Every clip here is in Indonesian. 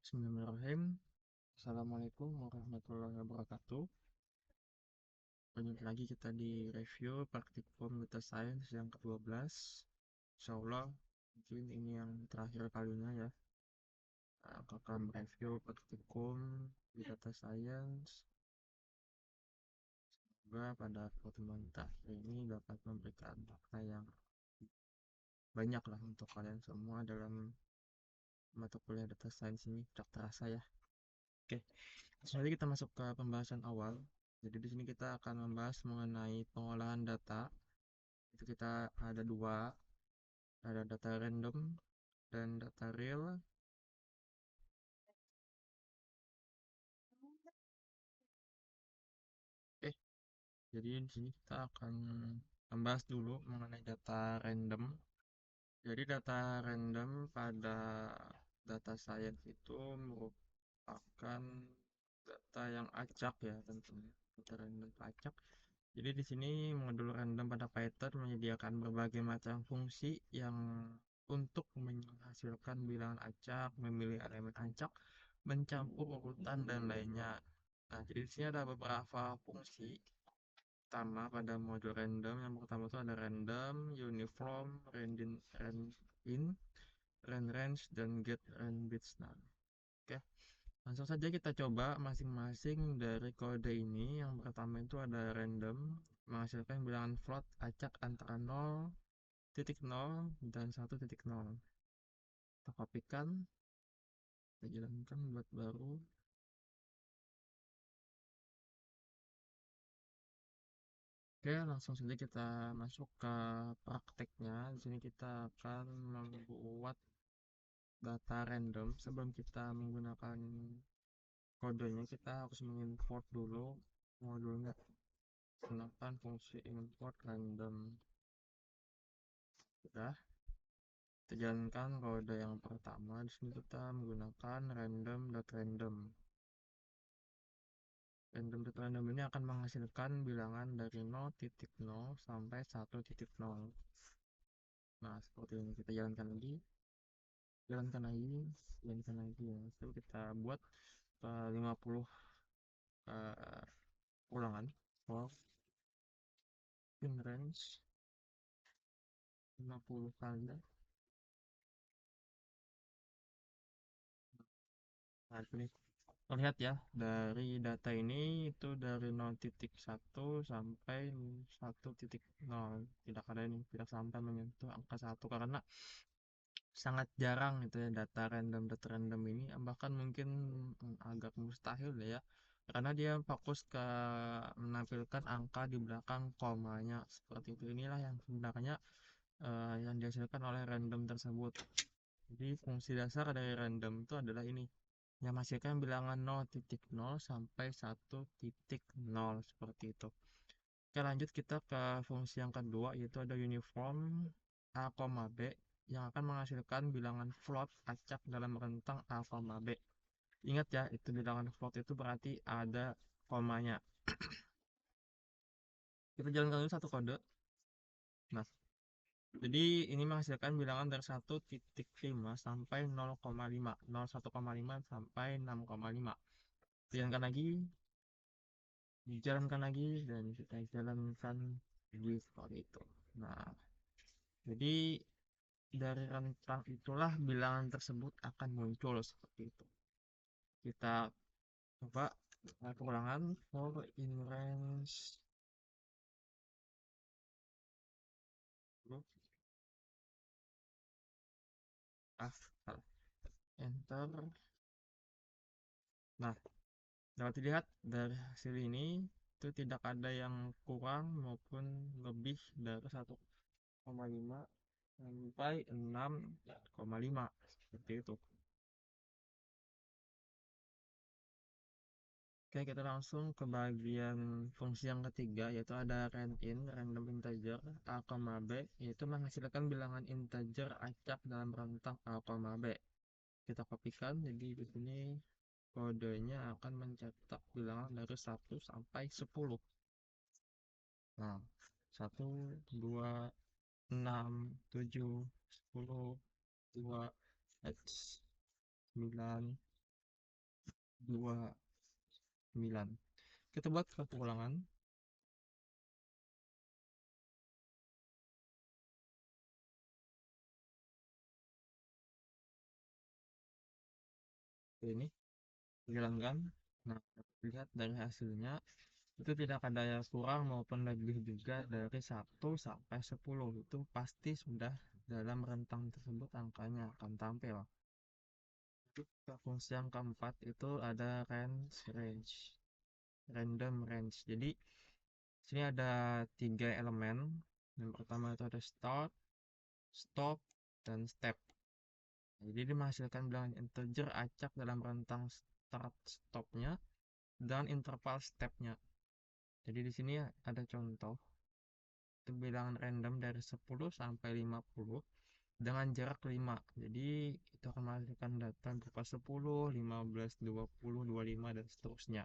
Bismillahirrahmanirrahim. Assalamualaikum warahmatullahi wabarakatuh. Lanjut lagi kita di review praktikum data science yang ke-12. Insyaallah mungkin ini yang terakhir kalinya ya. Akan mereview praktikum di data science. Semoga pada pertemuan terakhir ini dapat memberikan fakta yang banyak lah untuk kalian semua dalam mata kuliah data science ini. Tidak terasa ya. Oke. Langsung aja kita masuk ke pembahasan awal. Jadi di sini kita akan membahas mengenai pengolahan data. Itu kita ada dua, ada data random dan data real. Oke, jadi di sini kita akan membahas dulu mengenai data random. Jadi data random pada data science itu merupakan data yang acak ya tentunya. Data random acak. Jadi di sini modul random pada Python menyediakan berbagai macam fungsi yang untuk menghasilkan bilangan acak, memilih elemen acak, mencampur urutan dan lainnya. Nah, jadi di sini ada beberapa fungsi utama pada modul random. Yang pertama itu ada random, uniform, randin, range, dan get bits. Nah, oke. Langsung saja kita coba masing-masing dari kode ini. Yang pertama itu ada random, menghasilkan bilangan float acak antara 0,0 dan 1,0. Kita kopikan, kita jalankan buat baru. Oke, langsung saja kita masuk ke prakteknya. Di sini kita akan membuat data random. Sebelum kita menggunakan kodenya, kita harus mengimport dulu modulnya. Gunakan fungsi import random. Sudah, kita jalankan kode yang pertama. Di sini kita menggunakan random.random. Random.random ini akan menghasilkan bilangan dari 0,0 sampai 1,0. Nah, seperti ini. Kita jalankan lagi, jalankan lagi, jalankan lagi ya. Lalu kita buat 50 ulangan for in range 50 kali. Nah, ini terlihat ya, dari data ini itu dari 0,1 sampai 1,0. Tidak ada ini, tidak sampai menyentuh angka 1 karena sangat jarang itu ya data random ini, bahkan mungkin agak mustahil ya, karena dia fokus ke menampilkan angka di belakang komanya seperti itu. Inilah yang sebenarnya yang dihasilkan oleh random tersebut. Jadi fungsi dasar dari random itu adalah ini, yang menghasilkan bilangan 0,0 sampai 1,0 seperti itu. Oke, lanjut kita ke fungsi yang kedua, yaitu ada uniform a, b yang akan menghasilkan bilangan float acak dalam rentang a, b. Ingat ya, itu bilangan float itu berarti ada komanya. Kita jalankan dulu satu kode. Nah, jadi ini menghasilkan bilangan dari 1,5 sampai 0,5, 1,5 sampai 6,5. Jalankan lagi, dijalankan lagi, dan kita jalankan lagi seperti itu. Nah, jadi dari rentang itulah bilangan tersebut akan muncul seperti itu. Kita coba pengulangan for in range salah, enter. Nah, dapat dilihat dari hasil ini itu tidak ada yang kurang maupun lebih dari 1,5 sampai 6,5 seperti itu. Oke, kita langsung ke bagian fungsi yang ketiga, yaitu ada randin, random integer a, b, yaitu menghasilkan bilangan integer acak dalam rentang a, b. Kita kopikan, jadi di sini kodenya akan mencetak bilangan dari 1 sampai 10. Nah, 1, 2, 6, 7, 10, 2, 9, 29. Kita buat satu ulangan. Ini hilangkan. Nah, lihat dari hasilnya itu tidak ada yang kurang maupun lebih juga dari 1 sampai 10. Itu pasti sudah dalam rentang tersebut angkanya akan tampil. Fungsi yang keempat itu ada random range. Jadi sini ada 3 elemen. Yang pertama itu ada start, stop, dan step. Jadi dia menghasilkan bilangan integer acak dalam rentang start stopnya dan interval stepnya. Jadi di sini ada contoh itu bilangan random dari 10 sampai 50 dengan jarak 5. Jadi itu akan menghasilkan data berupa 10, 15, 20, 25 dan seterusnya.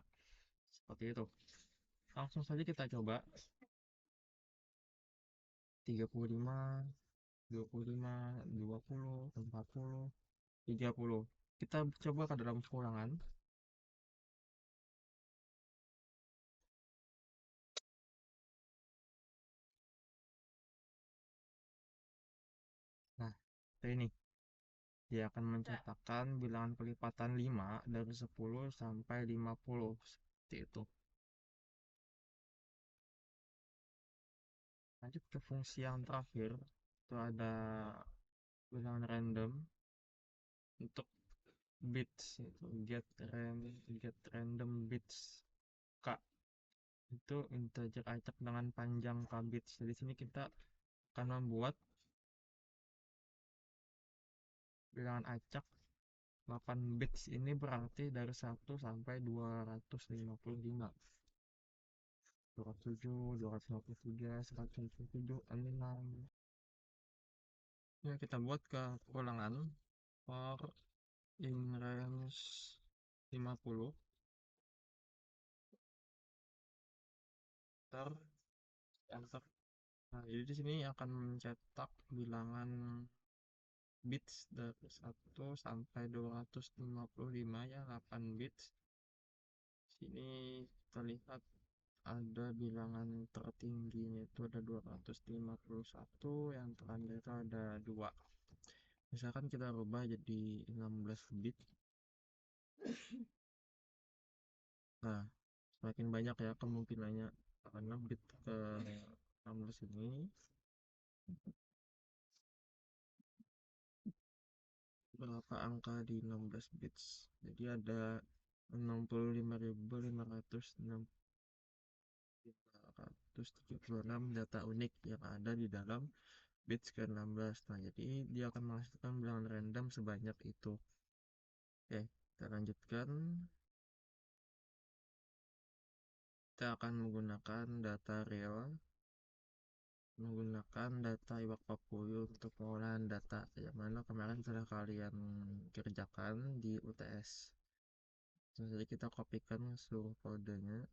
Seperti itu. Langsung saja kita coba. 35, 25, 20, 40, 30. Kita coba ke dalam ulangan. Nah, ini dia akan mencetakkan bilangan kelipatan 5 dari 10 sampai 50 seperti itu. Lanjut ke fungsi yang terakhir, itu ada bilangan random untuk bits, itu get random bits k, itu integer acak dengan panjang k bits. Jadi sini kita akan membuat bilangan acak 8 bits, ini berarti dari 1 sampai 255, 207, 253, 157, 6. Ya, kita buat ke ulangan for in range 50. Enter. Nah, jadi di sini akan mencetak bilangan bits dari 1 sampai 255, ya, 8 bits. Sini kita lihat ada bilangan tertingginya itu ada 251, yang terendah itu ada 2. Misalkan kita rubah jadi 16 bit. Nah, semakin banyak ya kemungkinannya, karena bit ke 16 ini berapa angka di 16 bits. Jadi ada 65.576 data unik yang ada di dalam bits ke-16. Nah, jadi dia akan menghasilkan bilangan random sebanyak itu. Oke, kita lanjutkan. Kita akan menggunakan data real, menggunakan data iwak papuyu untuk pengolahan data yang mana kemarin sudah kalian kerjakan di UTS. Jadi kita kopikan seluruh kodenya.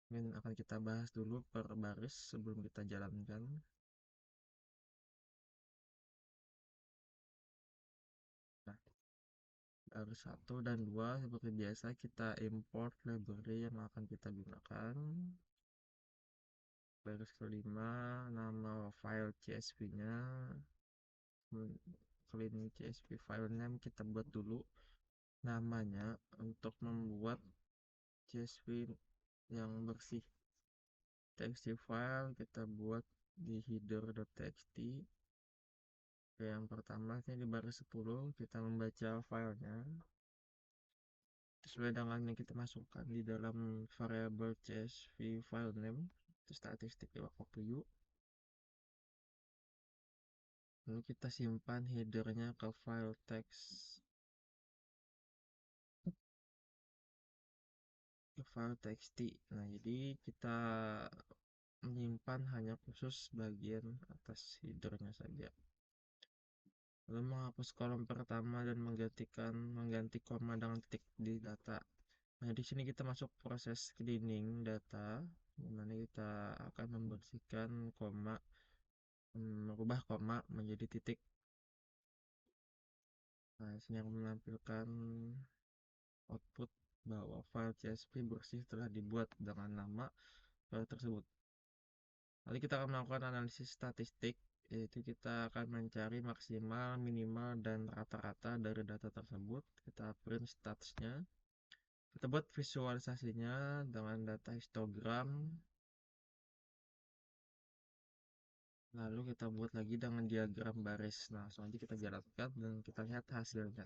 Ini akan kita bahas dulu per baris sebelum kita jalankan. Nah, baris 1 dan 2 seperti biasa kita import library yang akan kita gunakan. Baris kelima, nama file CSV-nya, clean CSV file name kita buat dulu namanya untuk membuat CSV yang bersih. Txt file kita buat di header.txt. Yang pertama ini di baris 10 kita membaca filenya sesuai dengan yang kita masukkan di dalam variabel csv file name, itu statistik iwak papuyu. Lalu kita simpan headernya ke file text, ke file txt. Nah, jadi kita menyimpan hanya khusus bagian atas headernya saja. Lalu menghapus kolom pertama dan mengganti koma dengan titik di data. Nah, di sini kita masuk proses cleaning data, di mana kita akan membersihkan koma, merubah koma menjadi titik. Nah, sini yang menampilkan output bahwa file CSV bersih telah dibuat dengan nama file tersebut. Nanti kita akan melakukan analisis statistik, yaitu kita akan mencari maksimal, minimal, dan rata-rata dari data tersebut. Kita print statsnya. Kita buat visualisasinya dengan data histogram. Lalu kita buat lagi dengan diagram baris. Nah, langsung aja kita jalankan dan kita lihat hasilnya.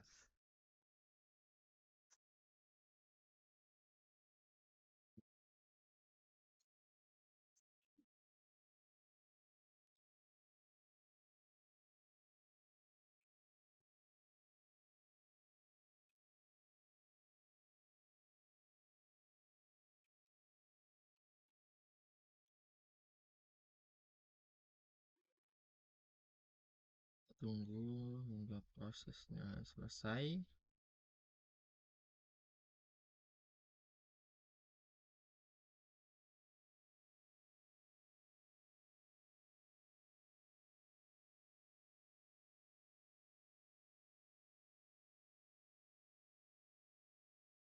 Tunggu hingga prosesnya selesai.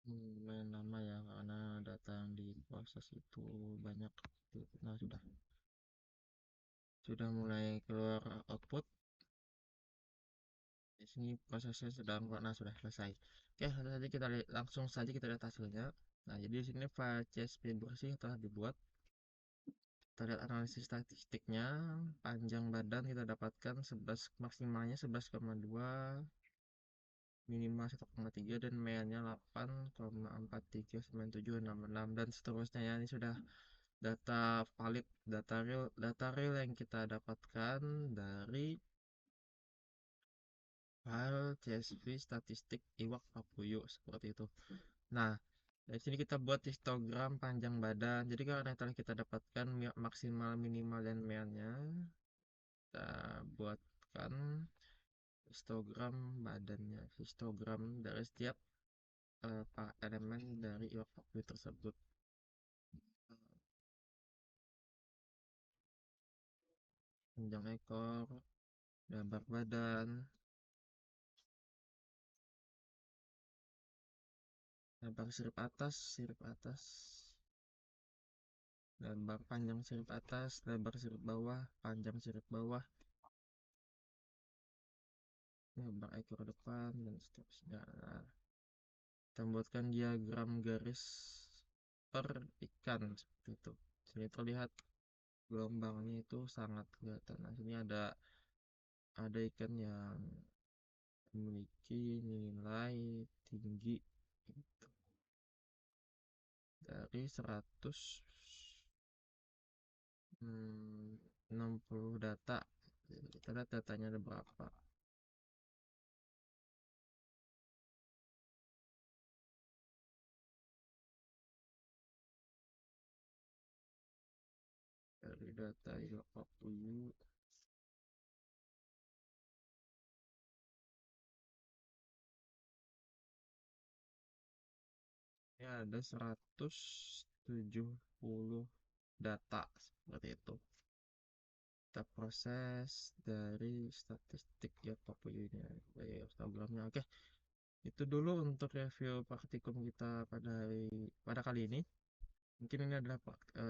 Main lama ya karena data yang diproses itu banyak. Nah, sudah mulai keluar output. Di sini prosesnya sedang, nah sudah selesai. Oke, tadi kita lihat, langsung saja kita lihat hasilnya. Nah, jadi di sini file CSV bersih telah dibuat. Kita lihat analisis statistiknya. Panjang badan kita dapatkan 11, maksimalnya 11,2, minimal 1,3, dan mediannya 8,439766 dan seterusnya ya. Ini sudah data valid, data real yang kita dapatkan dari file CSV statistik iwak papuyu seperti itu. Nah, dari sini kita buat histogram panjang badan. Jadi karena telah kita dapatkan maksimal, minimal, dan mediannya, kita buatkan histogram badannya, histogram dari setiap elemen dari iwak papuyu tersebut. Panjang ekor, lebar badan, lebar sirip atas, lebar panjang sirip atas, lebar sirip bawah, panjang sirip bawah, lebar ekor depan, dan seterusnya. Nah, kita membuatkan diagram garis per ikan seperti itu. Sini terlihat gelombangnya itu sangat kelihatan. Nah, sini ada ikan yang memiliki nilai tinggi gitu. Dari 160 data. Jadi kita lihat datanya ada berapa. Dari data iwak papuyu ya ada 170 data seperti itu. Kita proses dari statistik iwak papuyu ini dari Instagramnya. Oke, itu dulu untuk review praktikum kita pada kali ini. Mungkin ini adalah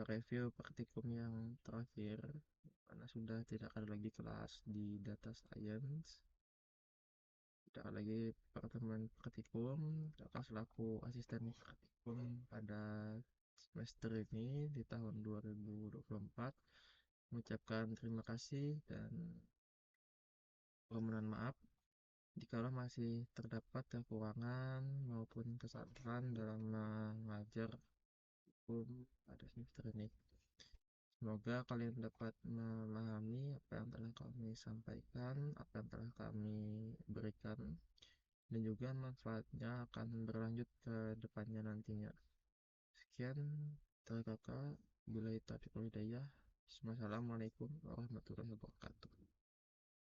review praktikum yang terakhir karena sudah tidak ada lagi kelas di data science, tidak ada lagi pertemuan praktikum. Kakak selaku asisten praktikum pada semester ini di tahun 2024 mengucapkan terima kasih dan permohonan maaf jika masih terdapat kekurangan maupun kesalahan dalam mengajar hukum pada semester ini. Semoga kalian dapat memahami apa yang telah kami sampaikan, apa yang telah kami berikan, dan juga manfaatnya akan berlanjut ke depannya nantinya. Sekian dari kakak. Bila taufiq wal hidayah. Wassalamualaikum warahmatullahi wabarakatuh.